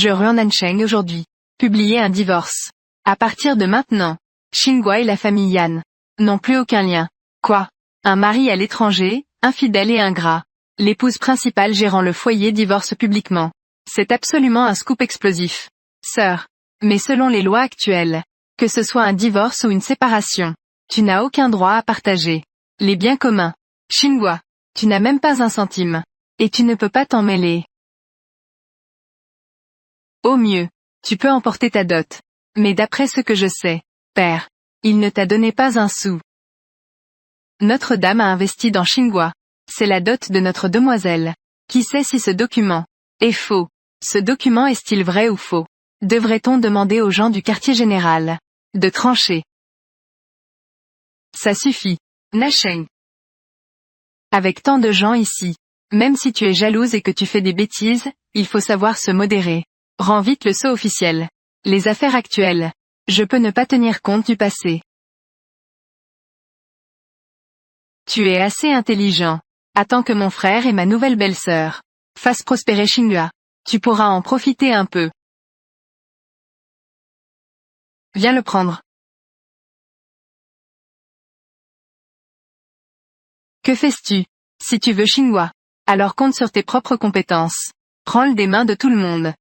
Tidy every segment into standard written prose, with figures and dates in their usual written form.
Je Ruan-Nancheng aujourd'hui. Publier un divorce. À partir de maintenant, Xinghua et la famille Yan n'ont plus aucun lien. Quoi? Un mari à l'étranger, infidèle et ingrat. L'épouse principale gérant le foyer divorce publiquement. C'est absolument un scoop explosif. Sœur. Mais selon les lois actuelles, que ce soit un divorce ou une séparation, tu n'as aucun droit à partager les biens communs. Xinghua. Tu n'as même pas un centime. Et tu ne peux pas t'en mêler. Au mieux, tu peux emporter ta dot. Mais d'après ce que je sais, père, il ne t'a donné pas un sou. Notre-Dame a investi dans Xinghua. C'est la dot de notre demoiselle. Qui sait si ce document est faux? Ce document est-il vrai ou faux? Devrait-on demander aux gens du quartier général de trancher? Ça suffit. Nacheng. Avec tant de gens ici, même si tu es jalouse et que tu fais des bêtises, il faut savoir se modérer. Rends vite le saut officiel. Les affaires actuelles. Je peux ne pas tenir compte du passé. Tu es assez intelligent. Attends que mon frère et ma nouvelle belle-sœur fassent prospérer Xinghua. Tu pourras en profiter un peu. Viens le prendre. Que fais-tu? Si tu veux Xinghua, alors compte sur tes propres compétences. Prends-le des mains de tout le monde.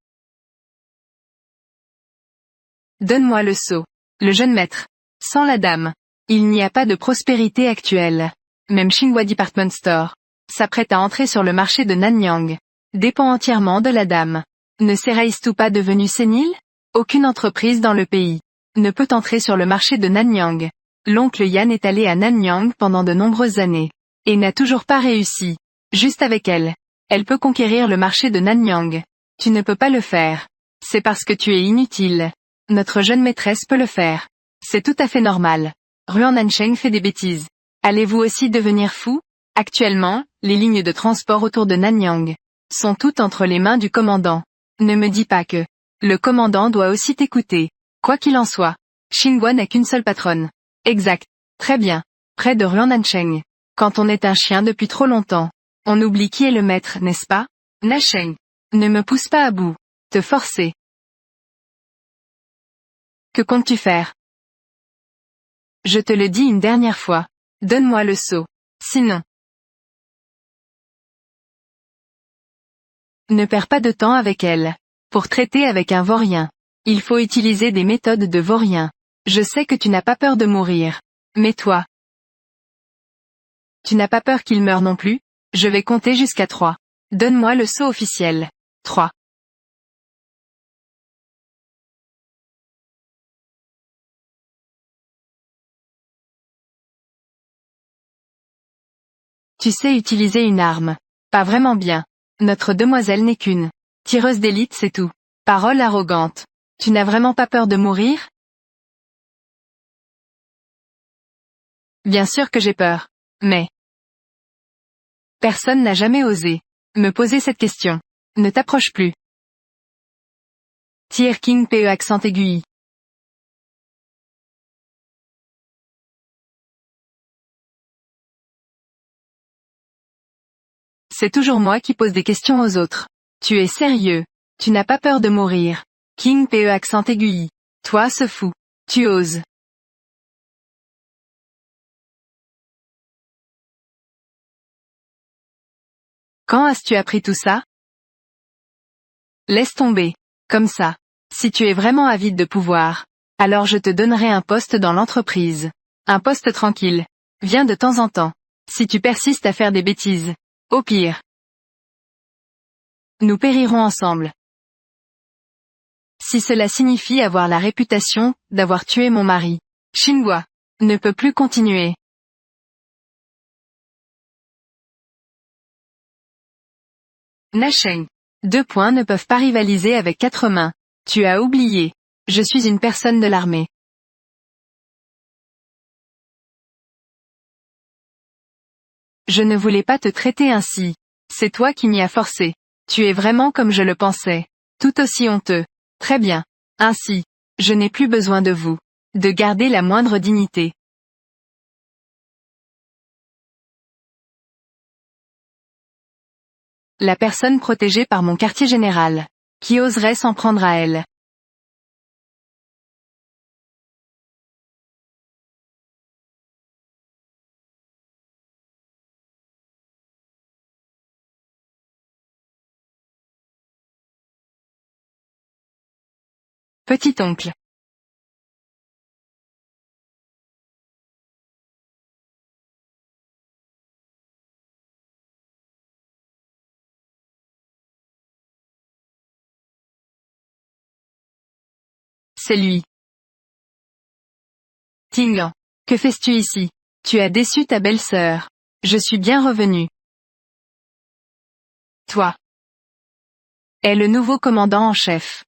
Donne-moi le seau. Le jeune maître. Sans la dame, il n'y a pas de prospérité actuelle. Même Xinghua Department Store s'apprête à entrer sur le marché de Nanyang. Dépend entièrement de la dame. Ne serais-tu pas devenu sénile? Aucune entreprise dans le pays ne peut entrer sur le marché de Nanyang. L'oncle Yan est allé à Nanyang pendant de nombreuses années et n'a toujours pas réussi. Juste avec elle, elle peut conquérir le marché de Nanyang. Tu ne peux pas le faire. C'est parce que tu es inutile. Notre jeune maîtresse peut le faire. C'est tout à fait normal. Ruan-Nancheng fait des bêtises. Allez-vous aussi devenir fou? Actuellement, les lignes de transport autour de Nanyang sont toutes entre les mains du commandant. Ne me dis pas que le commandant doit aussi t'écouter. Quoi qu'il en soit, Xinghua n'a qu'une seule patronne. Exact. Très bien. Près de Ruan-Nancheng. Quand on est un chien depuis trop longtemps, on oublie qui est le maître, n'est-ce pas? Nacheng. Ne me pousse pas à bout. Te forcer. Que comptes-tu faire? Je te le dis une dernière fois. Donne-moi le seau. Sinon. Ne perds pas de temps avec elle. Pour traiter avec un vaurien, il faut utiliser des méthodes de vaurien. Je sais que tu n'as pas peur de mourir. Mais toi, tu n'as pas peur qu'il meure non plus? Je vais compter jusqu'à 3. Donne-moi le seau officiel. 3. Tu sais utiliser une arme. Pas vraiment bien. Notre demoiselle n'est qu'une tireuse d'élite, c'est tout. Parole arrogante. Tu n'as vraiment pas peur de mourir? Bien sûr que j'ai peur. Mais personne n'a jamais osé me poser cette question. Ne t'approche plus. Tier King PE accent aigu. C'est toujours moi qui pose des questions aux autres. Tu es sérieux? Tu n'as pas peur de mourir? King PE accent aigu. Toi ce fou. Tu oses. Quand as-tu appris tout ça? Laisse tomber. Comme ça. Si tu es vraiment avide de pouvoir, alors je te donnerai un poste dans l'entreprise. Un poste tranquille. Viens de temps en temps. Si tu persistes à faire des bêtises. Au pire, nous périrons ensemble. Si cela signifie avoir la réputation d'avoir tué mon mari, Xinghua ne peut plus continuer. Nacheng. 2 points ne peuvent pas rivaliser avec 4 mains. Tu as oublié. Je suis une personne de l'armée. Je ne voulais pas te traiter ainsi. C'est toi qui m'y as forcé. Tu es vraiment comme je le pensais. Tout aussi honteux. Très bien. Ainsi, je n'ai plus besoin de vous. De garder la moindre dignité. La personne protégée par mon quartier général. Qui oserait s'en prendre à elle? Petit-oncle. C'est lui. Tinglan. Que fais-tu ici? Tu as déçu ta belle-sœur. Je suis bien revenu. Toi. Est le nouveau commandant en chef.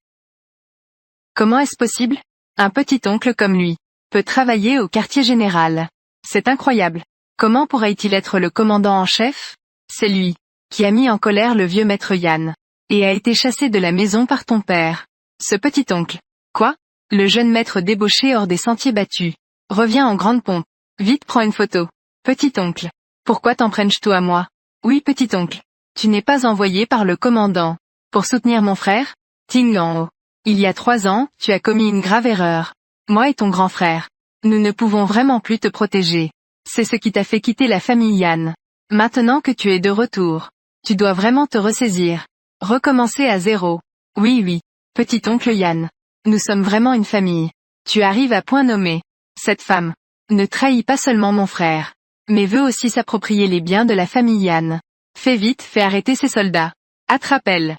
Comment est-ce possible? Un petit-oncle comme lui peut travailler au quartier général. C'est incroyable. Comment pourrait-il être le commandant en chef? C'est lui qui a mis en colère le vieux maître Yann et a été chassé de la maison par ton père. Ce petit-oncle. Quoi? Le jeune maître débauché hors des sentiers battus revient en grande pompe. Vite, prends une photo. Petit-oncle. Pourquoi t'en prennes-tu à moi? Oui, petit-oncle. Tu n'es pas envoyé par le commandant pour soutenir mon frère? Tinglan. Il y a 3 ans, tu as commis une grave erreur. Moi et ton grand frère. Nous ne pouvons vraiment plus te protéger. C'est ce qui t'a fait quitter la famille Yann. Maintenant que tu es de retour, tu dois vraiment te ressaisir. Recommencer à zéro. Oui, oui. Petit-oncle Yann. Nous sommes vraiment une famille. Tu arrives à point nommé. Cette femme ne trahit pas seulement mon frère, mais veut aussi s'approprier les biens de la famille Yann. Fais vite, fais arrêter ces soldats. Attrape-elle.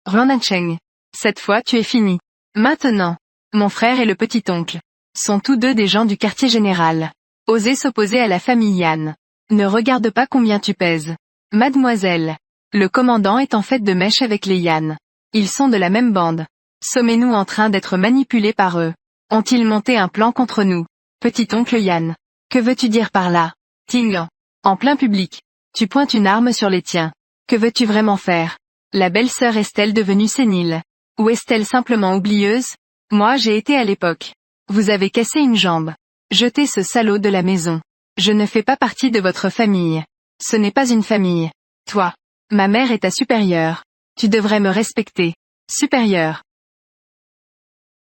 Ruanancheng. Cette fois tu es fini. Maintenant, mon frère et le petit-oncle sont tous deux des gens du quartier général. Osez s'opposer à la famille Yann. Ne regarde pas combien tu pèses. Mademoiselle. Le commandant est en fait de mèche avec les Yann. Ils sont de la même bande. Sommes-nous en train d'être manipulés par eux? Ont-ils monté un plan contre nous? Petit-oncle Yann. Que veux-tu dire par là? Tinglan. En plein public. Tu pointes une arme sur les tiens. Que veux-tu vraiment faire? La belle-sœur est-elle devenue sénile? Ou est-elle simplement oublieuse? Moi j'ai été à l'époque. Vous avez cassé une jambe. Jetez ce salaud de la maison. Je ne fais pas partie de votre famille. Ce n'est pas une famille. Toi. Ma mère est ta supérieure. Tu devrais me respecter. Supérieure.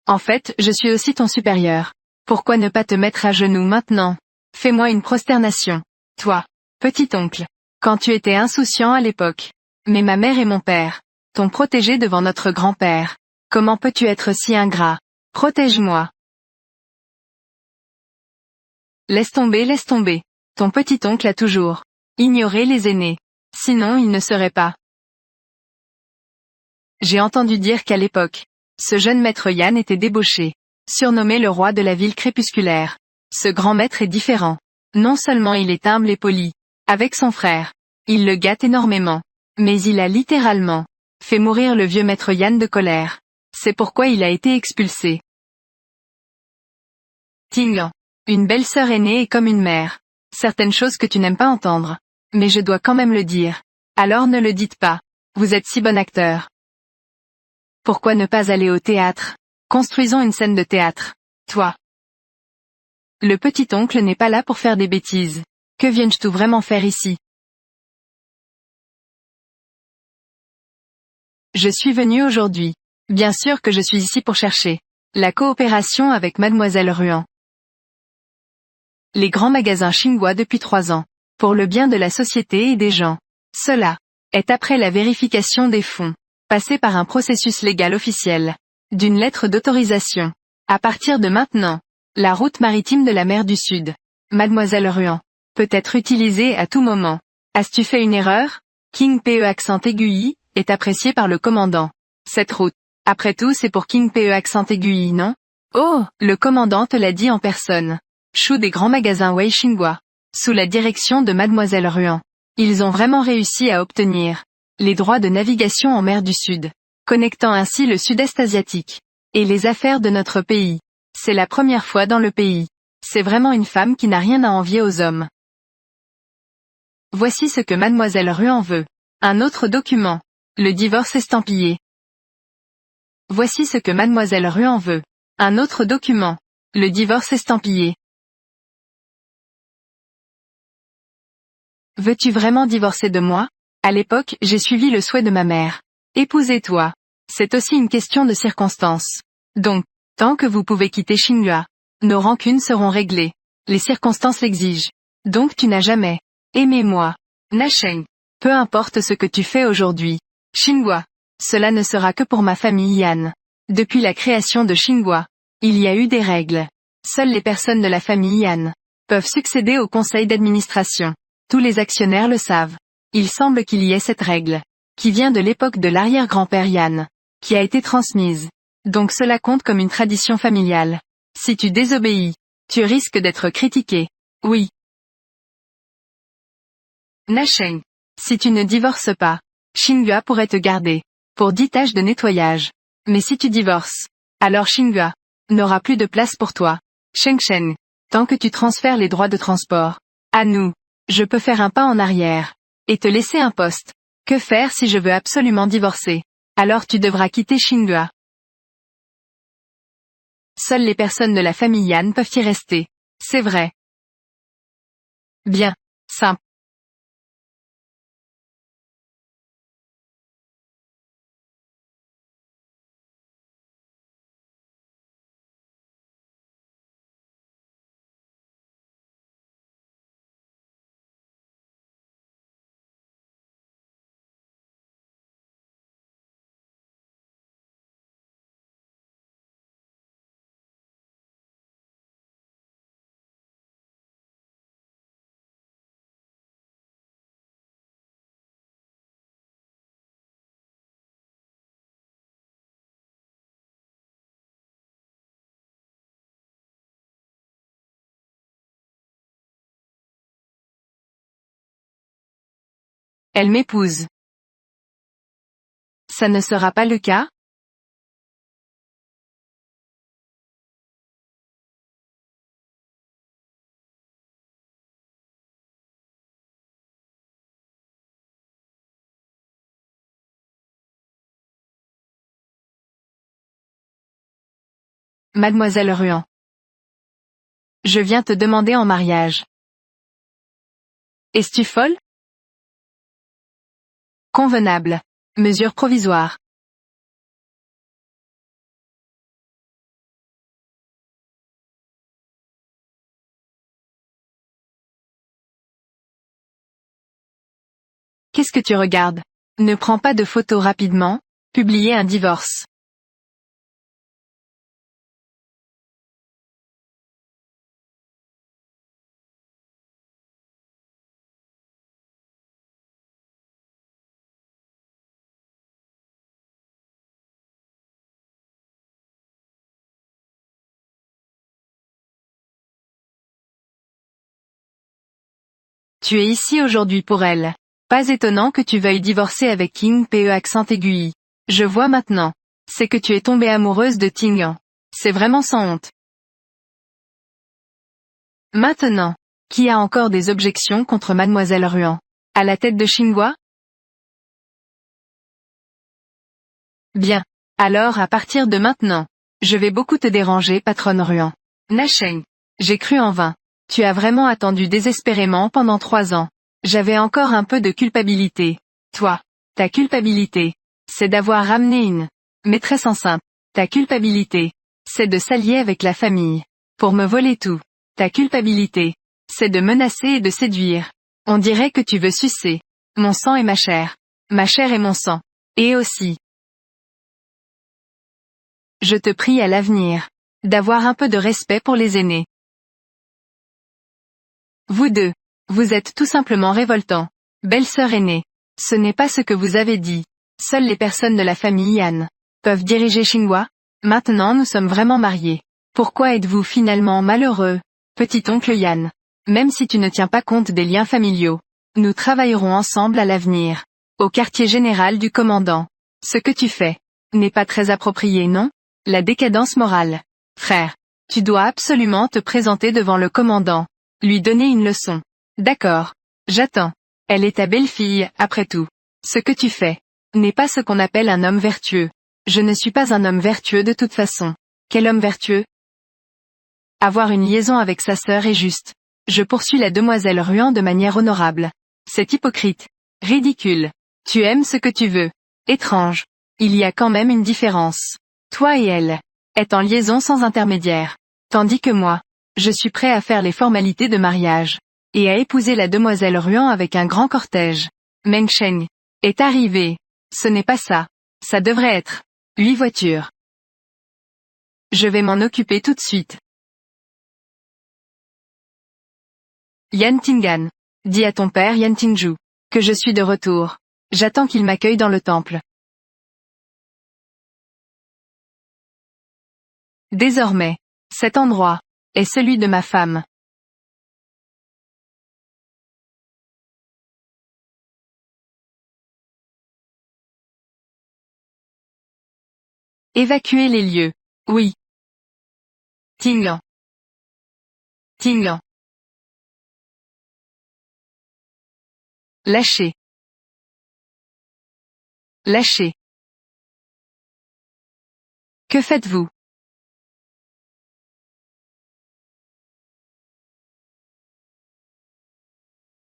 En fait, je suis aussi ton supérieur. Pourquoi ne pas te mettre à genoux maintenant? Fais-moi une prosternation. Toi. Petit-oncle. Quand tu étais insouciant à l'époque. Mais ma mère et mon père t'ont protégé devant notre grand-père. Comment peux-tu être si ingrat? Protège-moi. Laisse tomber. Ton petit-oncle a toujours ignoré les aînés. Sinon il ne serait pas. J'ai entendu dire qu'à l'époque, ce jeune maître Yann était débauché, surnommé le roi de la ville crépusculaire. Ce grand maître est différent. Non seulement il est humble et poli, avec son frère, il le gâte énormément, mais il a littéralement fait mourir le vieux maître Yann de colère. C'est pourquoi il a été expulsé. Tinglan. Une belle-sœur aînée est comme une mère. Certaines choses que tu n'aimes pas entendre. Mais je dois quand même le dire. Alors ne le dites pas. Vous êtes si bon acteur. Pourquoi ne pas aller au théâtre? Construisons une scène de théâtre. Toi. Le petit-oncle n'est pas là pour faire des bêtises. Que viens-tu vraiment faire ici? Je suis venu aujourd'hui. Bien sûr que je suis ici pour chercher la coopération avec Mademoiselle Ruan. Les grands magasins Xinhua depuis 3 ans. Pour le bien de la société et des gens. Cela est après la vérification des fonds. Passé par un processus légal officiel. D'une lettre d'autorisation. À partir de maintenant, la route maritime de la mer du Sud. Mademoiselle Ruan. Peut être utilisée à tout moment. As-tu fait une erreur? King PE accent aigu I, est apprécié par le commandant. Cette route. Après tout c'est pour King PE accent aigu I, non? Oh, le commandant te l'a dit en personne. Chou des grands magasins Wei Xinhua. Sous la direction de Mademoiselle Ruan. Ils ont vraiment réussi à obtenir les droits de navigation en mer du Sud, connectant ainsi le sud-est asiatique et les affaires de notre pays. C'est la première fois dans le pays. C'est vraiment une femme qui n'a rien à envier aux hommes. Voici ce que Mademoiselle Ruan veut. Un autre document. Le divorce estampillé. Voici ce que Mademoiselle Ruan veut. Un autre document. Le divorce estampillé. Veux-tu vraiment divorcer de moi? À l'époque, j'ai suivi le souhait de ma mère. Épousez-toi. C'est aussi une question de circonstances. Donc, tant que vous pouvez quitter Xinhua, nos rancunes seront réglées. Les circonstances l'exigent. Donc tu n'as jamais aimé moi. Nasheng. Peu importe ce que tu fais aujourd'hui. Xinhua. Cela ne sera que pour ma famille Yan. Depuis la création de Xinhua, il y a eu des règles. Seules les personnes de la famille Yan peuvent succéder au conseil d'administration. Tous les actionnaires le savent. Il semble qu'il y ait cette règle, qui vient de l'époque de l'arrière-grand-père Yan, qui a été transmise. Donc cela compte comme une tradition familiale. Si tu désobéis, tu risques d'être critiqué. Oui. Nasheng. Si tu ne divorces pas, Xinhua pourrait te garder, pour 10 tâches de nettoyage. Mais si tu divorces, alors Xinhua n'aura plus de place pour toi. Shengshen. Tant que tu transfères les droits de transport à nous, je peux faire un pas en arrière, et te laisser un poste. Que faire si je veux absolument divorcer? Alors tu devras quitter Xinhua. Seules les personnes de la famille Yan peuvent y rester. C'est vrai. Bien. Simple. Elle m'épouse. Ça ne sera pas le cas? Mademoiselle Ruan. Je viens te demander en mariage. Es-tu folle? Convenable. Mesure provisoire. Qu'est-ce que tu regardes? Ne prends pas de photos rapidement. Publier un divorce. Tu es ici aujourd'hui pour elle. Pas étonnant que tu veuilles divorcer avec King Pe accent aigu. Je vois maintenant. C'est que tu es tombée amoureuse de Tingan. C'est vraiment sans honte. Maintenant. Qui a encore des objections contre Mademoiselle Ruan? À la tête de Xinhua? Bien. Alors à partir de maintenant, je vais beaucoup te déranger, patronne Ruan. Nasheng. J'ai cru en vain. Tu as vraiment attendu désespérément pendant 3 ans. J'avais encore un peu de culpabilité. Toi. Ta culpabilité. C'est d'avoir ramené une maîtresse enceinte. Ta culpabilité. C'est de s'allier avec la famille. Pour me voler tout. Ta culpabilité. C'est de menacer et de séduire. On dirait que tu veux sucer mon sang et ma chair. Ma chair et mon sang. Et aussi. Je te prie à l'avenir d'avoir un peu de respect pour les aînés. Vous deux. Vous êtes tout simplement révoltants. Belle-sœur aînée. Ce n'est pas ce que vous avez dit. Seules les personnes de la famille Yan peuvent diriger Xinhua. Maintenant nous sommes vraiment mariés. Pourquoi êtes-vous finalement malheureux, petit-oncle Yan? Même si tu ne tiens pas compte des liens familiaux, nous travaillerons ensemble à l'avenir. Au quartier général du commandant. Ce que tu fais n'est pas très approprié, non? La décadence morale. Frère, tu dois absolument te présenter devant le commandant. Lui donner une leçon. D'accord. J'attends. Elle est ta belle-fille, après tout. Ce que tu fais n'est pas ce qu'on appelle un homme vertueux. Je ne suis pas un homme vertueux de toute façon. Quel homme vertueux? Avoir une liaison avec sa sœur est juste. Je poursuis la demoiselle Ruan de manière honorable. C'est hypocrite. Ridicule. Tu aimes ce que tu veux. Étrange. Il y a quand même une différence. Toi et elle êtes en liaison sans intermédiaire. Tandis que moi, je suis prêt à faire les formalités de mariage. Et à épouser la demoiselle Ruan avec un grand cortège. Meng Sheng est arrivé. Ce n'est pas ça. Ça devrait être 8 voitures. Je vais m'en occuper tout de suite. Yan Tingan. Dis à ton père Yan Tingju que je suis de retour. J'attends qu'il m'accueille dans le temple. Désormais, cet endroit est celui de ma femme. Évacuer les lieux. Oui. Tinglan. Tinglan. Lâchez. Lâchez. Que faites-vous?